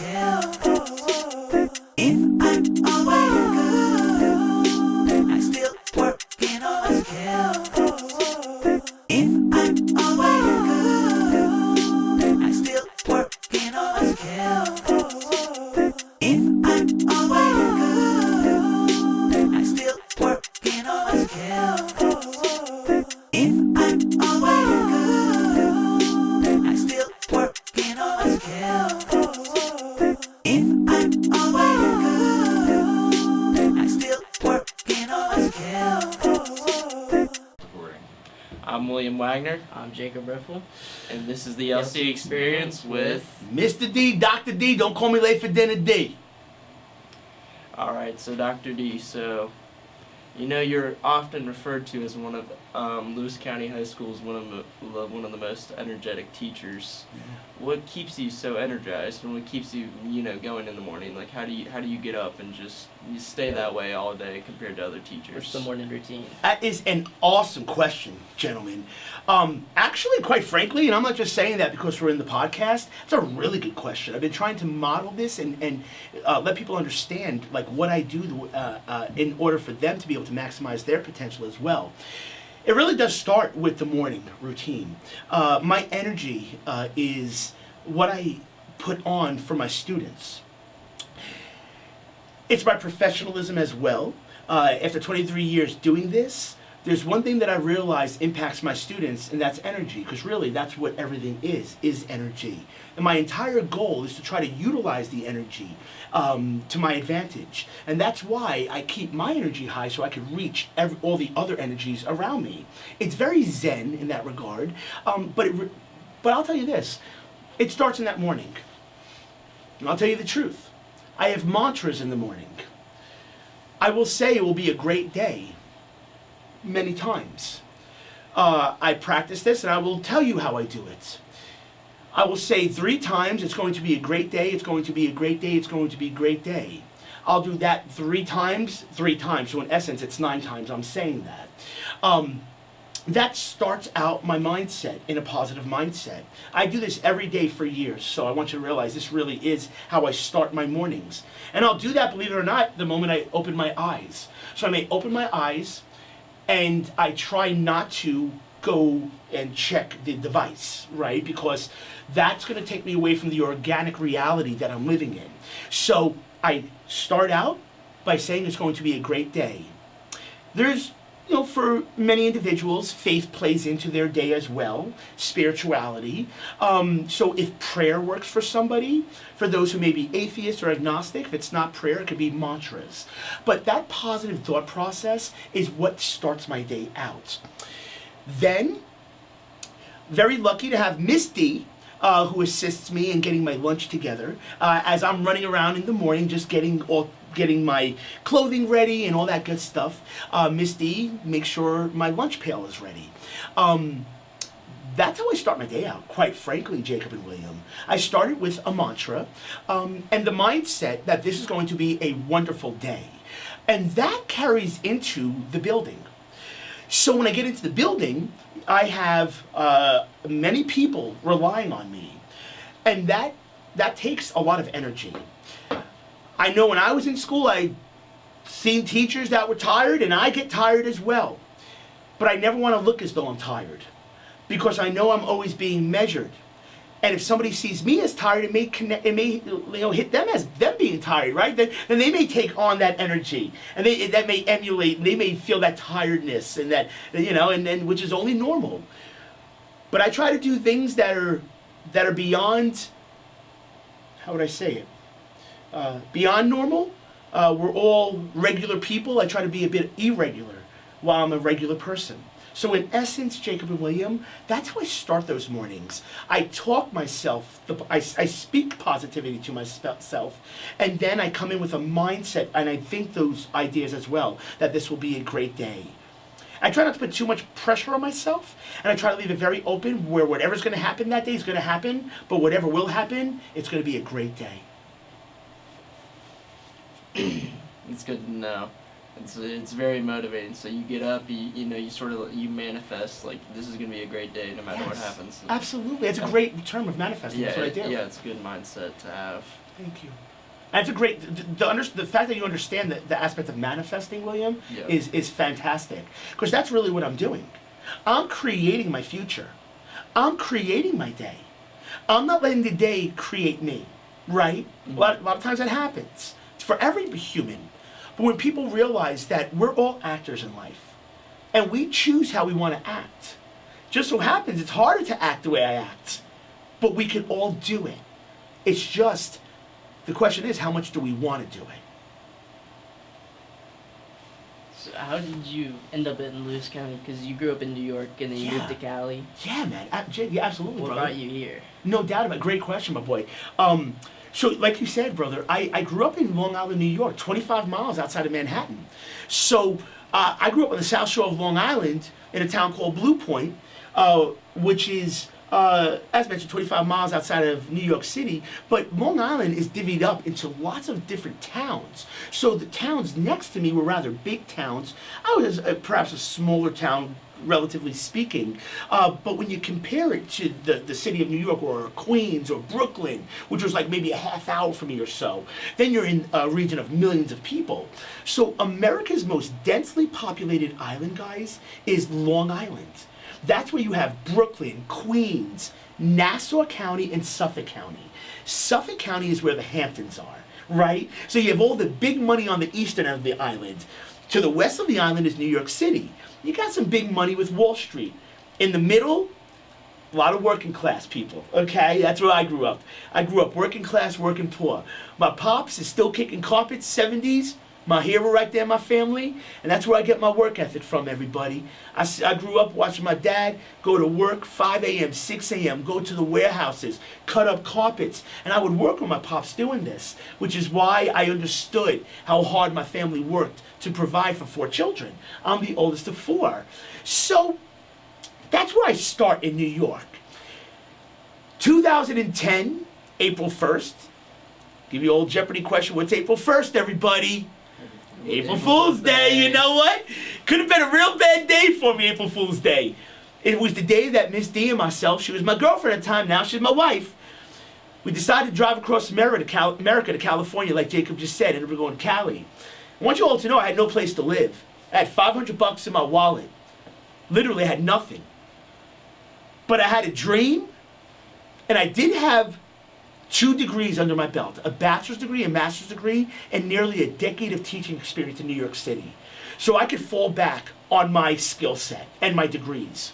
skills. If I'm away good, I still working on my skills. If I'm away good, I still working on my skills. If I'm away good, I still working on my skills. If I'm away good, I still working on my skills. If I'm away good, I still working on my skills. I'm William Wagner, I'm Jacob Riffle, and this is the LC Experience with... Mr. D, Dr. D, don't call me late for dinner, D. Alright, so Dr. D, so you know you're often referred to as one of Lewis County High School's one of the most energetic teachers. What keeps you so energized, and what keeps you, going in the morning? Like, how do you get up and just you stay that way all day compared to other teachers? What's the morning routine? That is an awesome question, gentlemen. Actually, quite frankly, and I'm not just saying that because we're in the podcast, it's a really good question. I've been trying to model this and let people understand like what I do in order for them to be able to maximize their potential as well. It really does start with the morning routine. My energy is what I put on for my students. It's my professionalism as well. After 23 years doing this, there's one thing that I realize impacts my students, and that's energy, because really that's what everything is energy. And my entire goal is to try to utilize the energy to my advantage. And that's why I keep my energy high so I can reach all the other energies around me. It's very zen in that regard, but I'll tell you this, it starts in that morning. And I'll tell you the truth. I have mantras in the morning. I will say it will be a great day many times. I practice this and I will tell you how I do it. I will say 3 times, it's going to be a great day, it's going to be a great day, it's going to be a great day. I'll do that 3 times. So in essence, it's 9 times I'm saying that. That starts out my mindset in a positive mindset. I do this every day for years, so I want you to realize this really is how I start my mornings. And I'll do that, believe it or not, the moment I open my eyes. So I may open my eyes, and I try not to go and check the device, right? Because that's going to take me away from the organic reality that I'm living in. So I start out by saying it's going to be a great day. There's, for many individuals, faith plays into their day as well, spirituality. So if prayer works for somebody, for those who may be atheist or agnostic, if it's not prayer, it could be mantras. But that positive thought process is what starts my day out. Then, very lucky to have Miss D, who assists me in getting my lunch together, as I'm running around in the morning just getting my clothing ready and all that good stuff. Miss D makes sure my lunch pail is ready. That's how I start my day out, quite frankly, Jacob and William. I started with a mantra and the mindset that this is going to be a wonderful day. And that carries into the building. So when I get into the building, I have many people relying on me. And that takes a lot of energy. I know when I was in school, I seen teachers that were tired, and I get tired as well. But I never want to look as though I'm tired, because I know I'm always being measured. And if somebody sees me as tired, it may hit them as them being tired, right? Then they may take on that energy, and that may emulate, and they may feel that tiredness, and that and which is only normal. But I try to do things that are beyond. How would I say it? Beyond normal. We're all regular people. I try to be a bit irregular while I'm a regular person. So in essence, Jacob and William, that's how I start those mornings. I talk myself, I speak positivity to myself, and then I come in with a mindset, and I think those ideas as well, that this will be a great day. I try not to put too much pressure on myself, and I try to leave it very open, where whatever's going to happen that day is going to happen, but whatever will happen, it's going to be a great day. It's good to know. It's very motivating. So you get up, you sort of you manifest like this is gonna be a great day no matter what Yes, happens. absolutely. It's a great term of manifesting. Yeah, That's what I do. yeah, it's a good mindset to have. Thank you. And it's a great the fact that you understand the aspect of manifesting, William, Yeah. is fantastic, because that's really what I'm doing. I'm creating my future. I'm creating my day. I'm not letting the day create me, right? Mhm. A lot of times that happens. It's for every human. But when people realize that we're all actors in life, and we choose how we want to act, just so happens it's harder to act the way I act, but we can all do it. It's just, the question is, how much do we want to do it? So how did you end up in Lewis County? Because you grew up in New York and then you moved to Cali. Yeah, man. Yeah, absolutely, What brother. brought you here? No doubt about it. Great question, my boy. So, like you said, brother, I grew up in Long Island, New York, 25 miles outside of Manhattan. So, I grew up on the South Shore of Long Island in a town called Blue Point, which is, as mentioned, 25 miles outside of New York City. But Long Island is divvied up into lots of different towns. So, the towns next to me were rather big towns. I was perhaps a smaller town, relatively speaking, but when you compare it to the city of New York or Queens or Brooklyn, which was like maybe a half hour from me or so, then you're in a region of millions of people. So America's most densely populated island, guys, is Long Island. That's where you have Brooklyn, Queens, Nassau County, and Suffolk County. Suffolk County is where the Hamptons are, right? So you have all the big money on the eastern end of the island. To the west of the island is New York City. You got some big money with Wall Street. In the middle, a lot of working class people, okay? That's where I grew up. I grew up working class, working poor. My pops is still kicking carpets, 70s. My hero right there in my family. And that's where I get my work ethic from, everybody. I grew up watching my dad go to work 5 a.m., 6 a.m., go to the warehouses, cut up carpets. And I would work with my pops doing this, which is why I understood how hard my family worked to provide for 4 children. I'm the oldest of 4. So that's where I start in New York. 2010, April 1st. Give you old Jeopardy question. What's April 1st, everybody? April Fool's Day, you know what? Could have been a real bad day for me, April Fool's Day. It was the day that Miss D and myself, she was my girlfriend at the time, now she's my wife, we decided to drive across America to California, like Jacob just said, and we're going to Cali. I want you all to know I had no place to live. I had $500 in my wallet. Literally, I had nothing. But I had a dream, and I did have 2 degrees under my belt, a bachelor's degree, a master's degree, and nearly a decade of teaching experience in New York City. So I could fall back on my skill set and my degrees.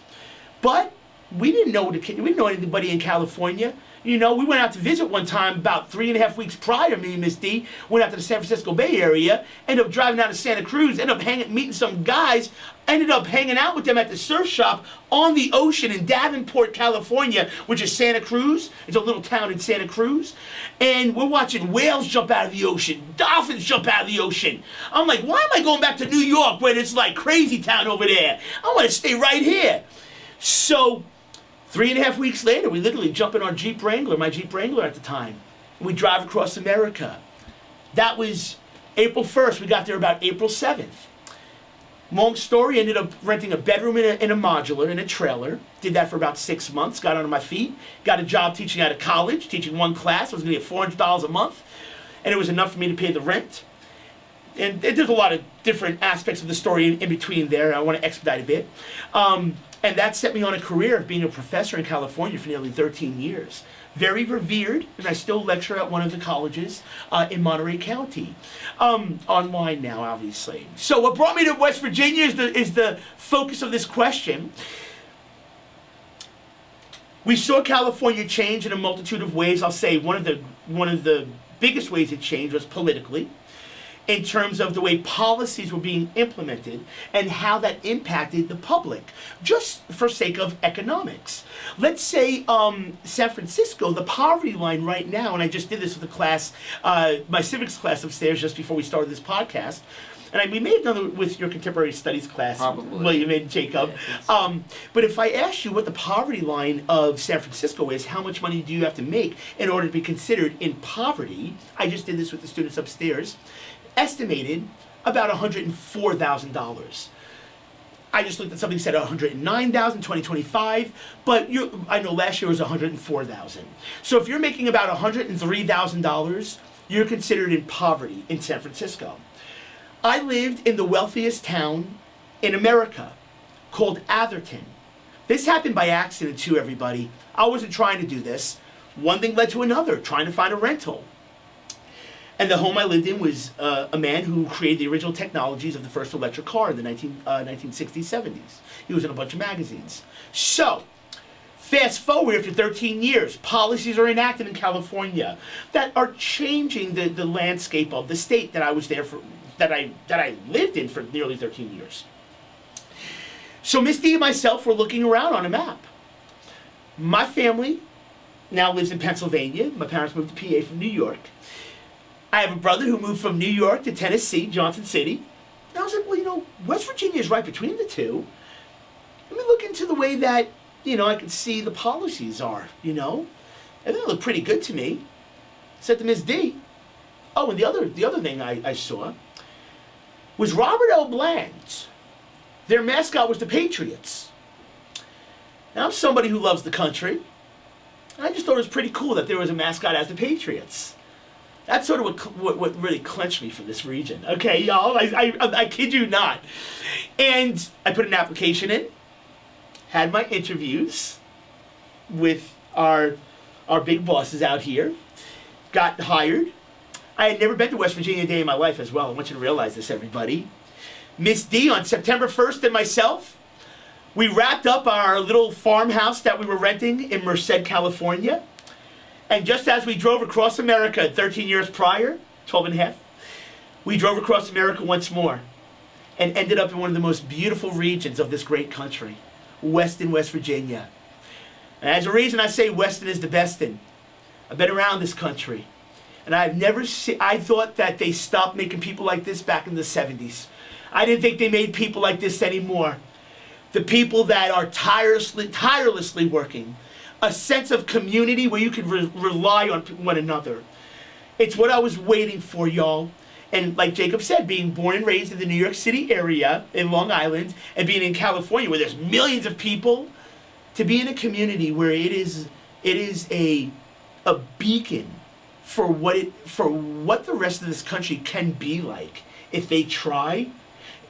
But we didn't know anybody in California. You know, we went out to visit one time about 3.5 weeks prior, me and Miss D, went out to the San Francisco Bay Area, ended up driving down to Santa Cruz, ended up meeting some guys, ended up hanging out with them at the surf shop on the ocean in Davenport, California, which is Santa Cruz. It's a little town in Santa Cruz. And we're watching whales jump out of the ocean, dolphins jump out of the ocean. I'm like, why am I going back to New York when it's like crazy town over there? I want to stay right here. So 3.5 weeks later, we literally jump in our Jeep Wrangler, my Jeep Wrangler at the time, and we drive across America. That was April 1st. We got there about April 7th. Long story, ended up renting a bedroom in a modular, in a trailer. Did that for about 6 months, got on my feet, got a job teaching at a college, teaching 1 class. I was going to get $400 a month, and it was enough for me to pay the rent. And there's a lot of different aspects of the story in between there. I want to expedite a bit. And that set me on a career of being a professor in California for nearly 13 years. Very revered, and I still lecture at one of the colleges in Monterey County. Online now, obviously. So what brought me to West Virginia is the focus of this question. We saw California change in a multitude of ways. I'll say one of the biggest ways it changed was politically, in terms of the way policies were being implemented and how that impacted the public, just for sake of economics. Let's say San Francisco, the poverty line right now, and I just did this with a class, my civics class upstairs just before we started this podcast, and we may have done it with your contemporary studies class, Probably. William and Jacob. Yeah, But if I ask you what the poverty line of San Francisco is, how much money do you have to make in order to be considered in poverty? I just did this with the students upstairs. Estimated about $104,000. I just looked at something that said 109,000, 2025, but I know last year was 104,000. So if you're making about $103,000, you're considered in poverty in San Francisco. I lived in the wealthiest town in America called Atherton. This happened by accident too, everybody. I wasn't trying to do this. One thing led to another, trying to find a rental. And the home I lived in was a man who created the original technologies of the first electric car in the 1960s, 70s. He was in a bunch of magazines. So, fast forward after 13 years, policies are enacted in California that are changing the landscape of the state that I was there for, that I lived in for nearly 13 years. So Miss D and myself were looking around on a map. My family now lives in Pennsylvania. My parents moved to PA from New York. I have a brother who moved from New York to Tennessee, Johnson City. And I was like, well, West Virginia is right between the two. Let me look into the way that, I can see the policies are, And they look pretty good to me. I said to Ms. D, oh, and the other thing I saw was Robert L. Bland. Their mascot was the Patriots. Now, I'm somebody who loves the country. I just thought it was pretty cool that there was a mascot as the Patriots. That's sort of what really clenched me for this region. Okay, y'all, I kid you not. And I put an application in, had my interviews with our big bosses out here, got hired. I had never been to West Virginia a day in my life as well. I want you to realize this, everybody. Miss D on September 1st and myself, we wrapped up our little farmhouse that we were renting in Merced, California. And just as we drove across America 13 years prior, 12 and a half, we drove across America once more and ended up in one of the most beautiful regions of this great country, Weston, West Virginia. And as a reason I say Weston is the bestin', I've been around this country. And I thought that they stopped making people like this back in the 70s. I didn't think they made people like this anymore. The people that are tirelessly working. A sense of community where you can rely on one another. It's what I was waiting for, y'all. And like Jacob said, being born and raised in the New York City area, in Long Island, and being in California where there's millions of people, to be in a community where it is a beacon for what the rest of this country can be like if they try.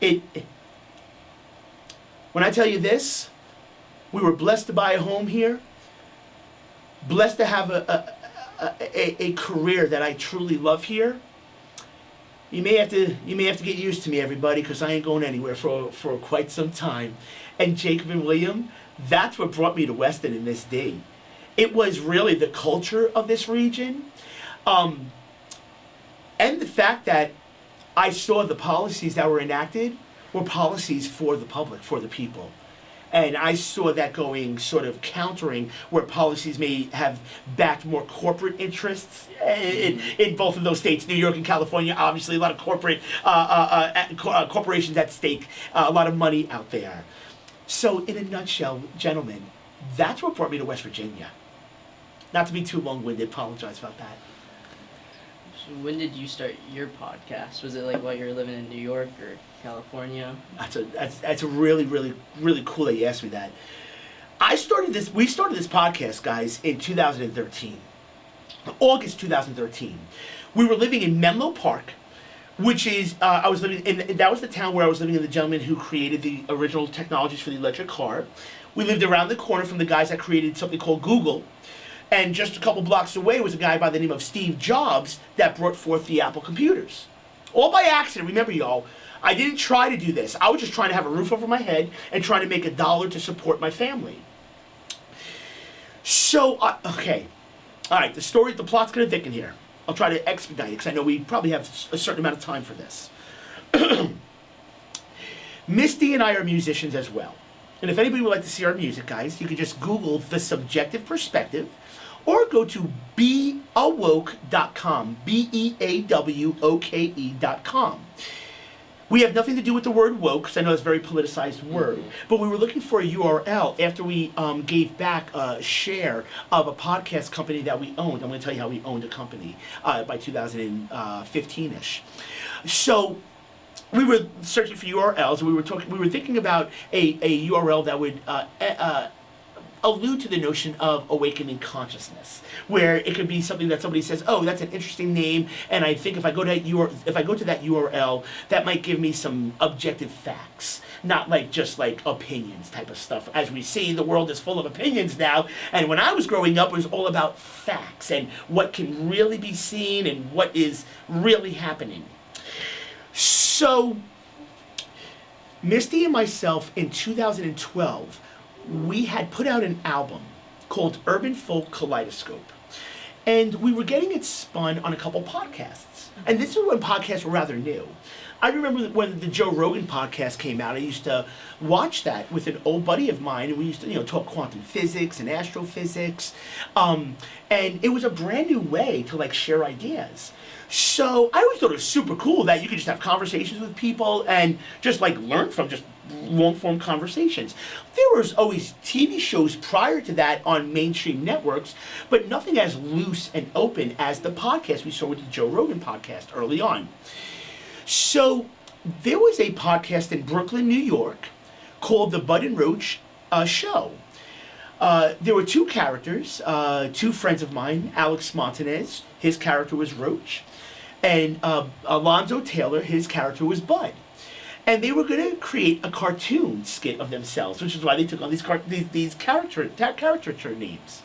When I tell you this, we were blessed to buy a home here. Blessed to have a career that I truly love here. You may have to get used to me, everybody, because I ain't going anywhere for quite some time. And Jacob and William, that's what brought me to Weston and Miss D. It was really the culture of this region, and the fact that I saw the policies that were enacted were policies for the public, for the people. And I saw that going sort of countering where policies may have backed more corporate interests in both of those states, New York and California. Obviously, a lot of corporations at stake, a lot of money out there. So in a nutshell, gentlemen, that's what brought me to West Virginia. Not to be too long-winded, apologize about that. So when did you start your podcast? Was it like while you were living in New York or California? That's a really, really, really cool that you asked me that. We started this podcast, guys, in 2013. August 2013. We were living in Menlo Park, which is, that was the town where I was living in, the gentleman who created the original technologies for the electric car. We lived around the corner from the guys that created something called Google. And just a couple blocks away was a guy by the name of Steve Jobs that brought forth the Apple computers. All by accident, remember y'all, I didn't try to do this. I was just trying to have a roof over my head and trying to make $1 to support my family. So, okay. All right, the plot's going to thicken here. I'll try to expedite it because I know we probably have a certain amount of time for this. Misty and I are musicians as well. And if anybody would like to see our music, guys, you can just Google The Subjective Perspective or go to beawoke.com, beawoke.com. We have nothing to do with the word woke, because I know it's a very politicized word, but we were looking for a URL after we gave back a share of a podcast company that we owned. I'm going to tell you how we owned a company by 2015-ish. So we were searching for URLs. We were thinking about a URL that would allude to the notion of awakening consciousness, where it could be something that somebody says, "Oh, that's an interesting name," and I think if I go to that URL, that might give me some objective facts, not like just like opinions type of stuff. As we see, the world is full of opinions now, and when I was growing up, it was all about facts and what can really be seen and what is really happening. So, Misty and myself in 2012, we had put out an album called Urban Folk Kaleidoscope. And we were getting it spun on a couple podcasts. And this is when podcasts were rather new. I remember when the Joe Rogan podcast came out, I used to watch that with an old buddy of mine, and we used to, talk quantum physics and astrophysics. And it was a brand new way to like share ideas. So I always thought it was super cool that you could just have conversations with people and just like learn from just long-form conversations. There was always TV shows prior to that on mainstream networks, but nothing as loose and open as the podcast we saw with the Joe Rogan podcast early on. So there was a podcast in Brooklyn, New York called The Bud and Roach Show. There were two characters, two friends of mine, Alex Montanez, his character was Roach, and Alonzo Taylor, his character was Bud. And they were going to create a cartoon skit of themselves, which is why they took on these caricature names.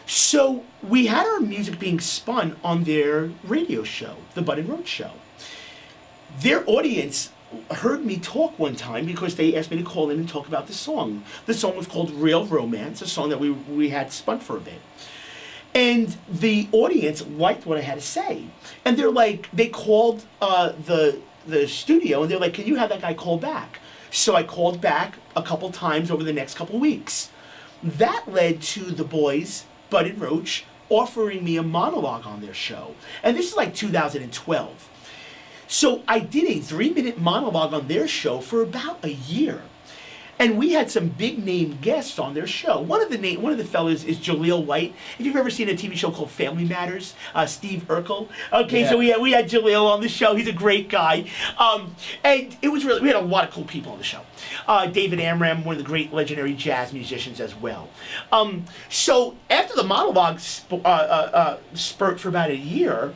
So we had our music being spun on their radio show, The Bud and Roach Show. Their audience heard me talk one time because they asked me to call in and talk about the song. The song was called Real Romance, a song that we had spun for a bit. And the audience liked what I had to say. And they called the studio and they're like, "Can you have that guy call back?" So I called back a couple times over the next couple weeks. That led to the boys, Bud and Roach, offering me a monologue on their show. And this is like 2012. So I did a 3-minute monologue on their show for about a year. And we had some big name guests on their show. One of the fellas is Jaleel White. If you've ever seen a TV show called Family Matters, Steve Urkel. Okay, yeah. So we had Jaleel on the show. He's a great guy. And it was we had a lot of cool people on the show. David Amram, one of the great legendary jazz musicians as well. So after the monologue spurt for about a year,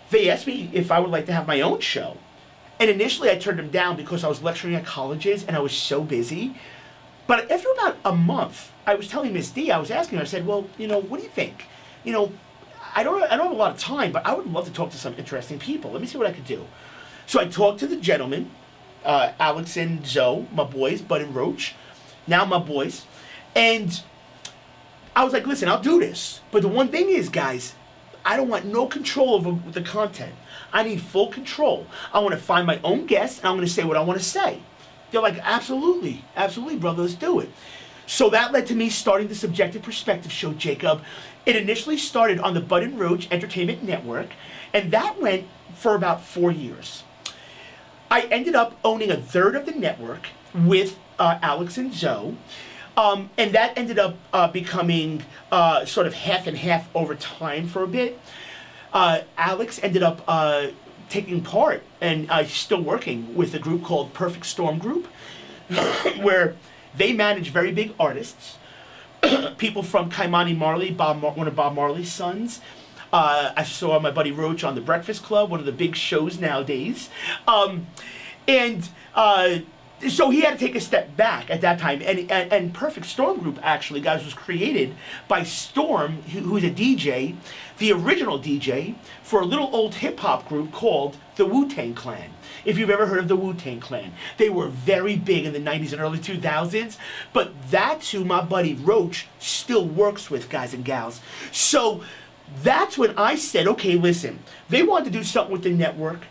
they asked me if I would like to have my own show. And initially I turned them down because I was lecturing at colleges and I was so busy. But after about a month, I was telling Miss D, I was asking her, I said, "Well, what do you think? I don't have a lot of time, but I would love to talk to some interesting people. Let me see what I could do." So I talked to the gentlemen, Alex and Zoe, my boys, Bud and Roach, now my boys. And I was like, "Listen, I'll do this. But the one thing is, guys, I don't want no control over the content. I need full control. I want to find my own guests, and I'm going to say what I want to say." They're like, "Absolutely, absolutely, brother, let's do it." So that led to me starting the Subjective Perspective show, Jacob. It initially started on the Bud and Roach Entertainment Network, and that went for about 4 years. I ended up owning a third of the network with Alex and Zoe. And that ended up becoming sort of half and half over time for a bit. Alex ended up taking part and still working with a group called Perfect Storm Group, where they manage very big artists, people from Kaimani Marley, one of Bob Marley's sons. I saw my buddy Roach on The Breakfast Club, one of the big shows nowadays. So he had to take a step back at that time. And Perfect Storm Group, actually, guys, was created by Storm, who's a DJ, the original DJ, for a little old hip-hop group called the Wu-Tang Clan. If you've ever heard of the Wu-Tang Clan. They were very big in the 90s and early 2000s, but that's who my buddy Roach still works with, guys and gals. So that's when I said, okay, listen, they wanted to do something with the network.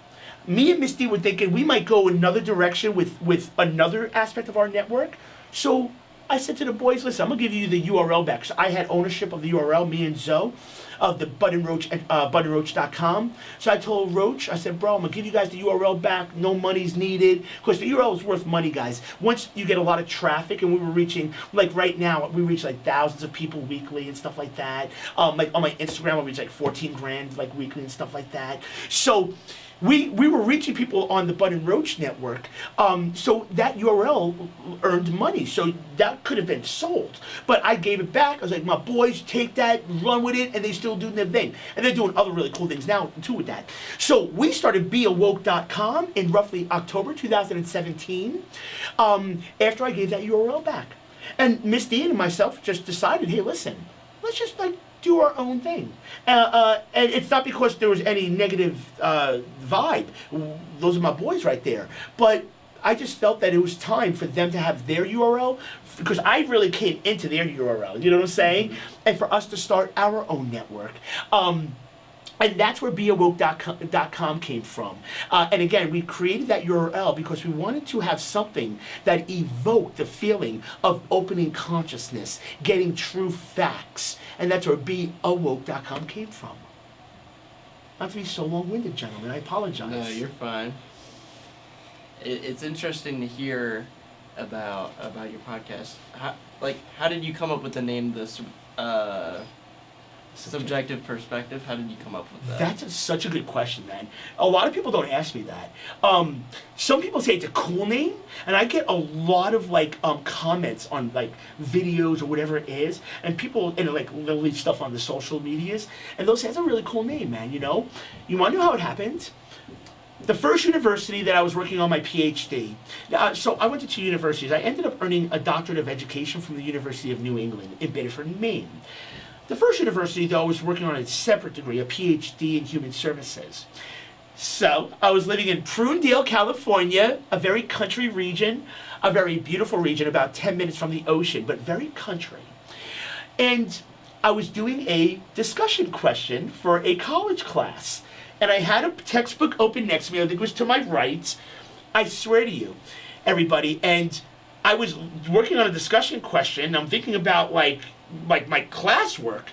Me and Misty were thinking we might go another direction with another aspect of our network. So I said to the boys, "Listen, I'm going to give you the URL back." So I had ownership of the URL, me and Zoe. of the buttonroach.com. So I told Roach, I said, bro, I'm gonna give you guys the URL back. No money's needed. Because the URL is worth money, guys. Once you get a lot of traffic, and we were reaching, like right now, we reach like thousands of people weekly and stuff like that. Like on my Instagram, we reach like 14 grand like weekly and stuff like that. So we were reaching people on the Button Roach network, so that URL earned money. So that could have been sold, but I gave it back. I was like, my boys, take that, run with it, and they still doing their thing, and they're doing other really cool things now too with that. So we started BeAwoke.com in roughly October 2017, after I gave that URL back, and Miss Dean and myself just decided, hey, listen, let's just like do our own thing. And it's not because there was any negative vibe. Those are my boys right there. But I just felt that it was time for them to have their URL, because I really came into their URL, you know what I'm saying? And for us to start our own network. And that's where BeAwoke.com came from. And again, we created that URL because we wanted to have something that evoked the feeling of opening consciousness, getting true facts. And that's where BeAwoke.com came from. Not to be so long-winded, gentlemen, I apologize. No, you're fine. It's interesting to hear about your podcast. How did you come up with the name, Subjective Perspective? How did you come up with that? That's such a good question, man. A lot of people don't ask me that. Some people say it's a cool name, and I get a lot of like comments on like videos or whatever it is, and people they'll leave stuff on the social medias, and they'll say it's a really cool name, man. You know, you want to know how it happened? The first university that I was working on my PhD, so I went to 2 universities. I ended up earning a doctorate of education from the University of New England in Bedford, Maine. The first university, though, I was working on a separate degree, a PhD in human services. So I was living in Prunedale, California, a very country region, a very beautiful region, about 10 minutes from the ocean, but very country. And I was doing a discussion question for a college class. And I had a textbook open next to me. I think it was to my right. I swear to you, everybody. And I was working on a discussion question. I'm thinking about like my classwork,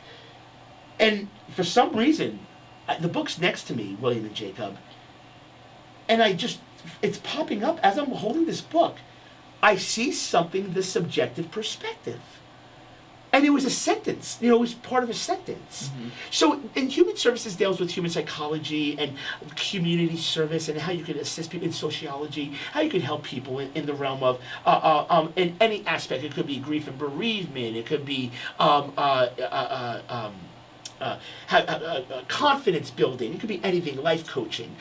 and for some reason, the book's next to me, William and Jacob, and it's popping up as I'm holding this book. I see something, the subjective perspective. And it was a sentence, it was part of a sentence. Mm-hmm. So in human services deals with human psychology and community service and how you can assist people in sociology, how you can help people in the realm of, in any aspect. It could be grief and bereavement, it could be confidence building, it could be anything, life coaching.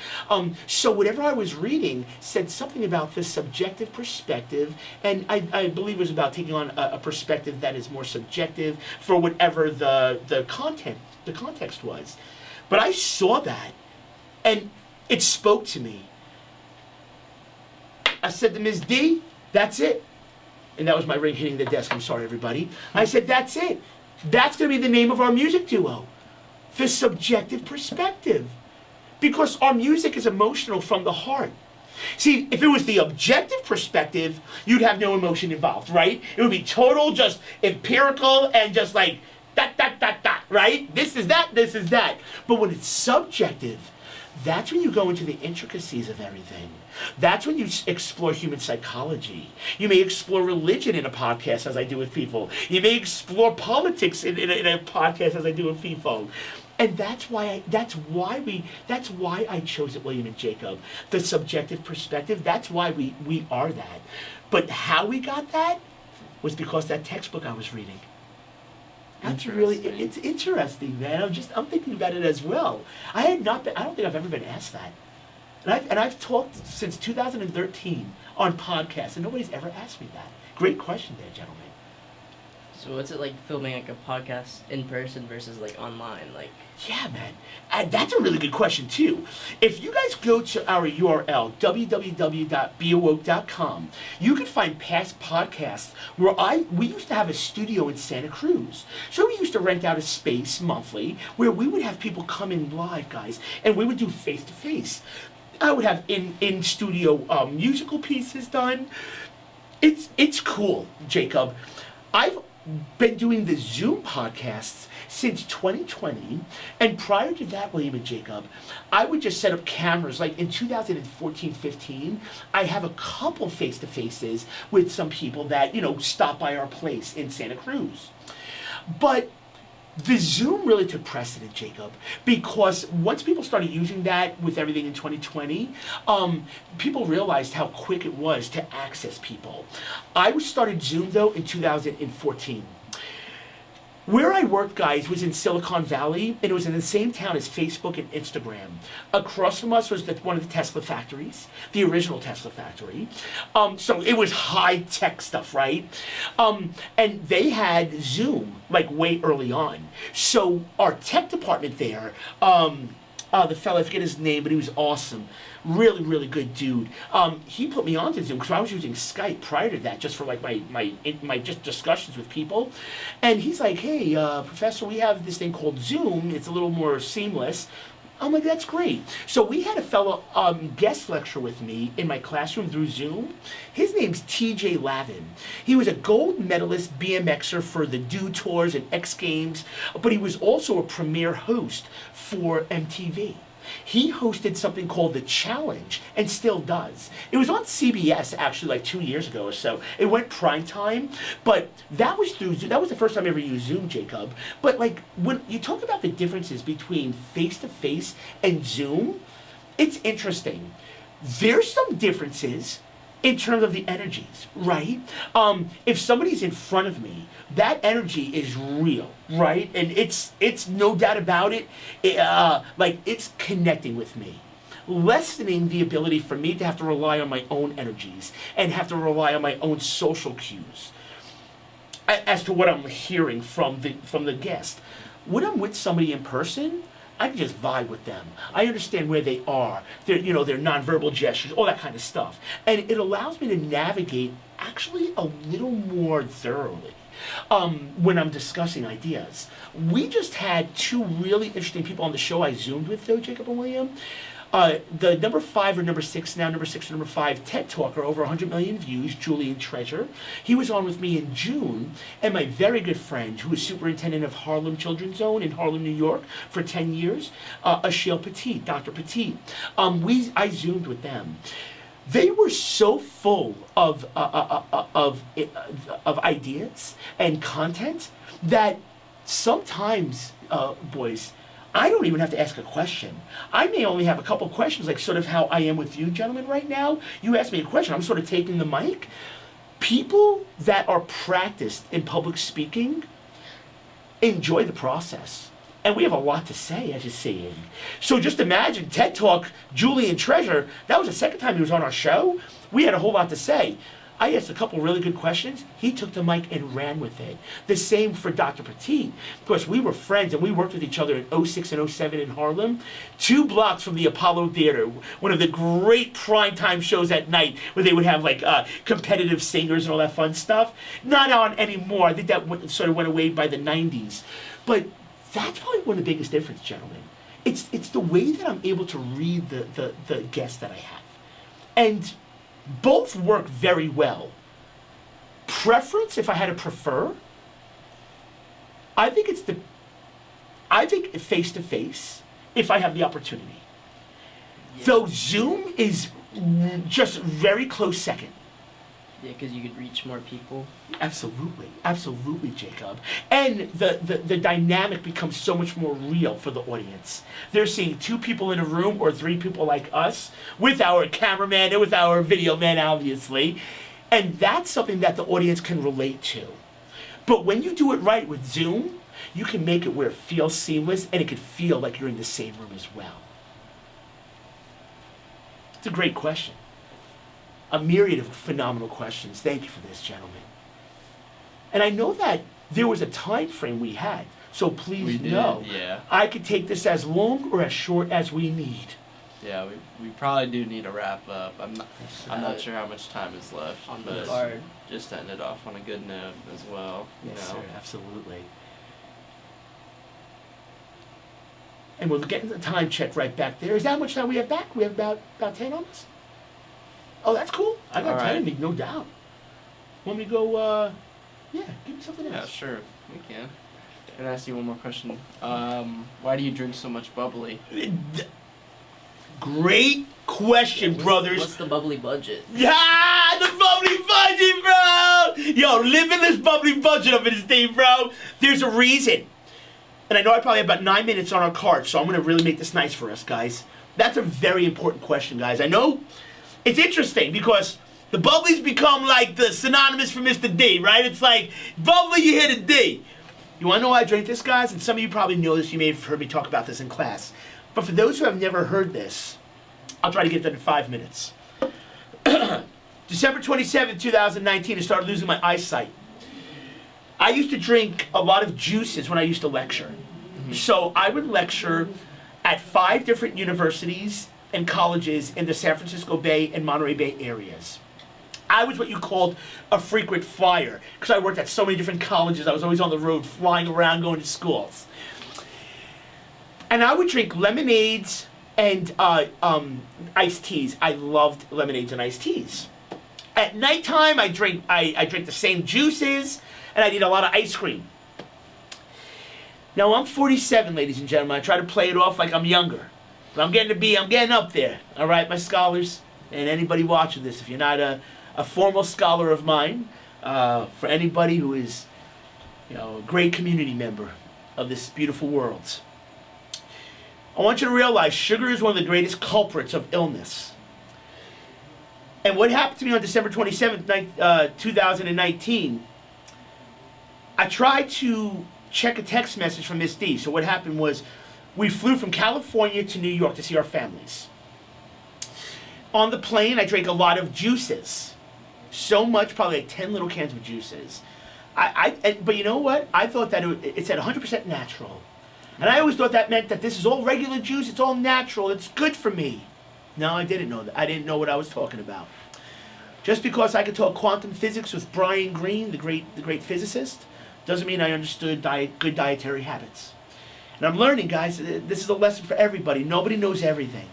So whatever I was reading said something about this subjective perspective, and I believe it was about taking on a perspective that is more subjective for whatever the context was. But I saw that, and it spoke to me. I said to Ms. D, that's it. And that was my ring hitting the desk. I'm sorry, everybody. I said, that's it. That's going to be the name of our music duo. The Subjective Perspective. Because our music is emotional from the heart. See, if it was the objective perspective, you'd have no emotion involved, right? It would be total, just empirical, and just like, dot, dot, dot, dot, right? This is that, this is that. But when it's subjective, that's when you go into the intricacies of everything. That's when you explore human psychology. You may explore religion in a podcast, as I do with people. You may explore politics in a podcast, as I do with people. And that's why I chose it, William and Jacob. The subjective perspective. That's why we are that. But how we got that was because that textbook I was reading. That's really, it's interesting, man. I'm thinking about it as well. I don't think I've ever been asked that. And I've talked since 2013 on podcasts, and nobody's ever asked me that. Great question there, gentlemen. So what's it like filming like a podcast in person versus like online? Like, yeah, man. That's a really good question too. If you guys go to our URL, www.beawoke.com, you can find past podcasts where we used to have a studio in Santa Cruz. So we used to rent out a space monthly where we would have people come in live, guys, and we would do face-to-face. I would have in studio musical pieces done. It's cool, Jacob. been doing the Zoom podcasts since 2020, and prior to that, William and Jacob, I would just set up cameras. Like in 2014-15, I have a couple face-to-faces with some people that, stop by our place in Santa Cruz. But the Zoom really took precedent, Jacob, because once people started using that with everything in 2020, people realized how quick it was to access people. I started Zoom, though, in 2014. Where I worked, guys, was in Silicon Valley, and it was in the same town as Facebook and Instagram. Across from us was one of the Tesla factories, the original Tesla factory. So it was high-tech stuff, right? And they had Zoom, like, way early on. So our tech department there, the fellow, I forget his name, but he was awesome. Really, really good dude. He put me onto Zoom because I was using Skype prior to that, just for like my just discussions with people. And he's like, "Hey, Professor, we have this thing called Zoom. It's a little more seamless." I'm like, "That's great." So we had a fellow guest lecture with me in my classroom through Zoom. His name's T.J. Lavin. He was a gold medalist BMXer for the Do Tours and X Games, but he was also a premier host for MTV. He hosted something called The Challenge, and still does. It was on CBS, actually, like 2 years ago or so. It went prime time, but that was through Zoom. That was the first time I ever used Zoom, Jacob. But, like, when you talk about the differences between face-to-face and Zoom, it's interesting. There's some differences in terms of the energies, right? If somebody's in front of me, that energy is real, right? And it's no doubt about it. It's connecting with me, lessening the ability for me to have to rely on my own energies and have to rely on my own social cues as to what I'm hearing from the guest. When I'm with somebody in person, I can just vibe with them. I understand where they are, their nonverbal gestures, all that kind of stuff. And it allows me to navigate actually a little more thoroughly when I'm discussing ideas. We just had two really interesting people on the show I Zoomed with, though, Jacob and William. The number 5 or number 6 now, number 6 or number 5 TED Talker, over 100 million views, Julian Treasure. He was on with me in June, and my very good friend, who was superintendent of Harlem Children's Zone in Harlem, New York, for 10 years, Achille Petit, Dr. Petit. I Zoomed with them. They were so full of ideas and content that sometimes, boys, I don't even have to ask a question. I may only have a couple questions, like sort of how I am with you gentlemen right now. You ask me a question, I'm sort of taking the mic. People that are practiced in public speaking enjoy the process. And we have a lot to say, as you're seeing. So just imagine, TED Talk, Julian Treasure, that was the second time he was on our show. We had a whole lot to say. I asked a couple really good questions. He took the mic and ran with it. The same for Dr. Petit. Of course, we were friends and we worked with each other in 06 and 07 in Harlem, 2 blocks from the Apollo Theater, one of the great primetime shows at night where they would have like competitive singers and all that fun stuff. Not on anymore. I think that sort of went away by the 90s. But that's probably one of the biggest differences, gentlemen. It's the way that I'm able to read the guests that I have. And both work very well. Preference, if I had to prefer, I think face-to-face, if I have the opportunity. Yeah. Though Zoom is just very close second. Yeah, because you could reach more people. Absolutely, Jacob. And the dynamic becomes so much more real for the audience. They're seeing 2 people in a room or 3 people like us, with our cameraman and with our video man, obviously. And that's something that the audience can relate to. But when you do it right with Zoom, you can make it where it feels seamless and it can feel like you're in the same room as well. It's a great question. A myriad of phenomenal questions. Thank you for this, gentlemen. And I know that there was a time frame we had, so please know. Yeah. I could take this as long or as short as we need. Yeah, we probably do need to wrap up. I'm not sure how much time is left, but Hard. just to end it off on a good note as well. Yes, sir, absolutely. And we're getting the time check right back there. Is that how much time we have back? We have about 10 on us? Oh, that's cool. I got All 10 right. of me, no doubt. Want me to go, Yeah, give me something Yeah, else. sure. We can. Can I ask you one more question? Why do you drink so much bubbly? Great question, brothers. What's the bubbly budget? Yeah, the bubbly budget, bro! Yo, living this bubbly budget up in this thing, bro. There's a reason. And I know I probably have about 9 minutes on our card, so I'm going to really make this nice for us, guys. That's a very important question, guys. I know it's interesting because the bubbly's become like the synonymous for Mr. D, right? It's like, bubbly, you hit a D. You want to know why I drink this, guys? And some of you probably know this. You may have heard me talk about this in class. But for those who have never heard this, I'll try to get that in 5 minutes. December 27, 2019, I started losing my eyesight. I used to drink a lot of juices when I used to lecture. So I would lecture at 5 different universities and colleges in the San Francisco Bay and Monterey Bay areas. I was what you called a frequent flyer because I worked at so many different colleges. I was always on the road flying around going to schools. And I would drink lemonades and iced teas. I loved lemonades and iced teas. At nighttime, I drink the same juices, and I'd eat a lot of ice cream. Now, I'm 47, ladies and gentlemen. I try to play it off like I'm younger. But I'm getting up there, all right, my scholars, and anybody watching this. If you're not a formal scholar of mine, for anybody who is, a great community member of this beautiful world, I want you to realize sugar is one of the greatest culprits of illness. And what happened to me on December 27th, 2019, I tried to check a text message from Miss D. So what happened was we flew from California to New York to see our families. On the plane, I drank a lot of juices. So much, probably like 10 little cans of juices. But you know what? I thought that it said 100% natural. And I always thought that meant that this is all regular juice, it's all natural, it's good for me. No, I didn't know that. I didn't know what I was talking about. Just because I could talk quantum physics with Brian Greene, the great physicist, doesn't mean I understood good dietary habits. And I'm learning, guys, this is a lesson for everybody. Nobody knows everything.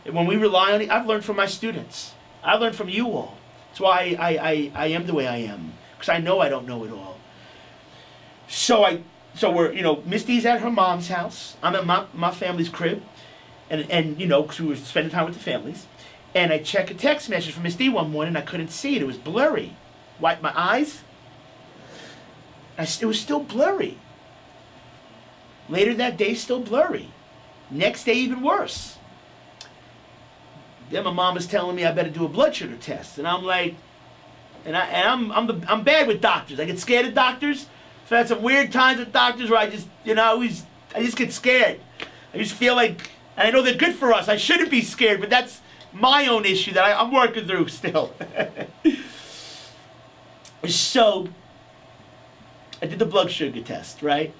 And when we rely on it, I've learned from my students. I've learned from you all. That's why I am the way I am, because I know I don't know it all. So we're, Miss D's at her mom's house. I'm at my family's crib. And because we were spending time with the families. And I checked a text message from Miss D one morning, and I couldn't see it. It was blurry. Wiped my eyes. It was still blurry. Later that day, still blurry. Next day, even worse. Then my mom was telling me I better do a blood sugar test. And I'm like, I'm bad with doctors. I get scared of doctors. So I had some weird times with doctors where I just get scared. I just feel like, and I know they're good for us. I shouldn't be scared, but that's my own issue that I'm working through still. So, I did the blood sugar test, right?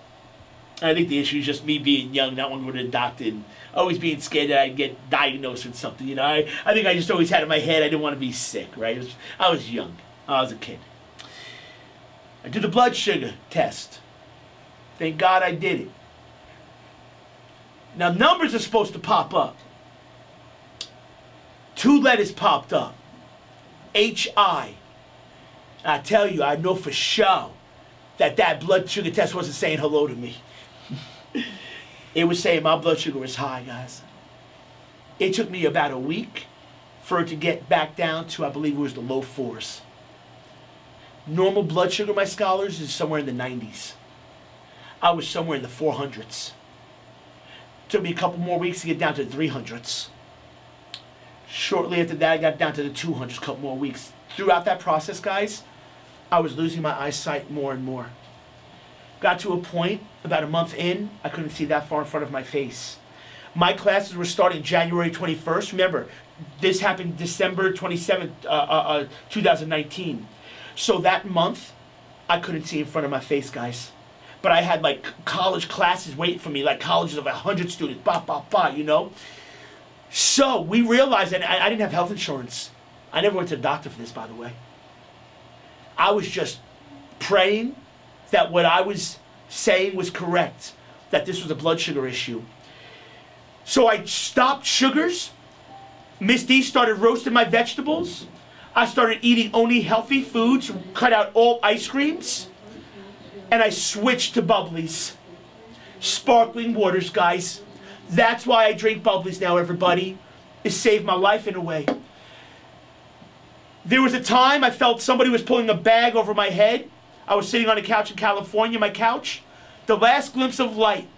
I think the issue is just me being young, not wanting to go to the doctor, and always being scared that I'd get diagnosed with something, I think I just always had in my head I didn't want to be sick, right? I was young. I was a kid. I did the blood sugar test. Thank God I did it. Now, numbers are supposed to pop up. 2 letters popped up. H-I. I tell you, I know for sure that blood sugar test wasn't saying hello to me. It was saying my blood sugar was high, guys. It took me about a week for it to get back down to, I believe it was the low 4s. Normal blood sugar, my scholars, is somewhere in the 90s. I was somewhere in the 400s. Took me a couple more weeks to get down to the 300s. Shortly after that, I got down to the 200s, a couple more weeks. Throughout that process, guys, I was losing my eyesight more and more. Got to a point, about a month in, I couldn't see that far in front of my face. My classes were starting January 21st. Remember, this happened December 27th, 2019. So that month, I couldn't see in front of my face, guys. But I had like college classes waiting for me, like colleges of 100 students, So we realized that I didn't have health insurance. I never went to the doctor for this, by the way. I was just praying that what I was saying was correct, that this was a blood sugar issue. So I stopped sugars. Miss D started roasting my vegetables. I started eating only healthy foods, cut out all ice creams, and I switched to bubblies. Sparkling waters, guys. That's why I drink bubblies now, everybody. It saved my life in a way. There was a time I felt somebody was pulling a bag over my head. I was sitting on a couch in California, my couch. The last glimpse of light.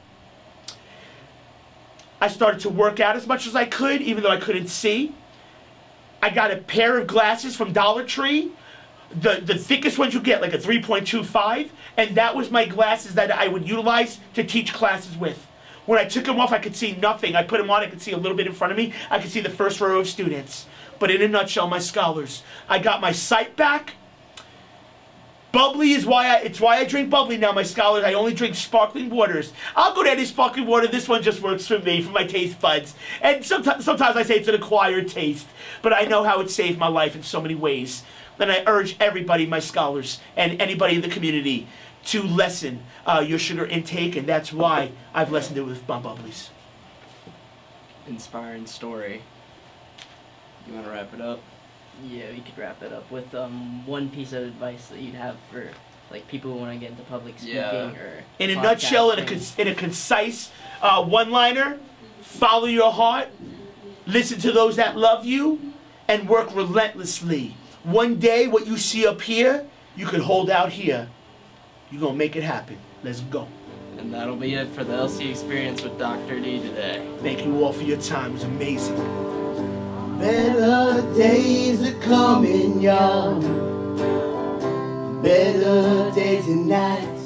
I started to work out as much as I could, even though I couldn't see. I got a pair of glasses from Dollar Tree. The thickest ones you get, like a 3.25. And that was my glasses that I would utilize to teach classes with. When I took them off, I could see nothing. I put them on, I could see a little bit in front of me. I could see the first row of students. But in a nutshell, my scholars, I got my sight back. Bubbly is why I drink bubbly now, my scholars. I only drink sparkling waters. I'll go to any sparkling water. This one just works for me, for my taste buds. And sometimes I say it's an acquired taste. But I know how it saved my life in so many ways. And I urge everybody, my scholars, and anybody in the community to lessen your sugar intake. And that's why I've lessened it with my bubblies. Inspiring story. You want to wrap it up? Yeah, we could wrap it up with one piece of advice that you'd have for like people who want to get into public speaking or in a nutshell, in a concise one-liner, follow your heart, listen to those that love you, and work relentlessly. One day, what you see up here, you can hold out here. You're going to make it happen. Let's go. And that'll be it for the LC Experience with Dr. D today. Thank you all for your time. It was amazing. Better days are coming, y'all. Better days and nights.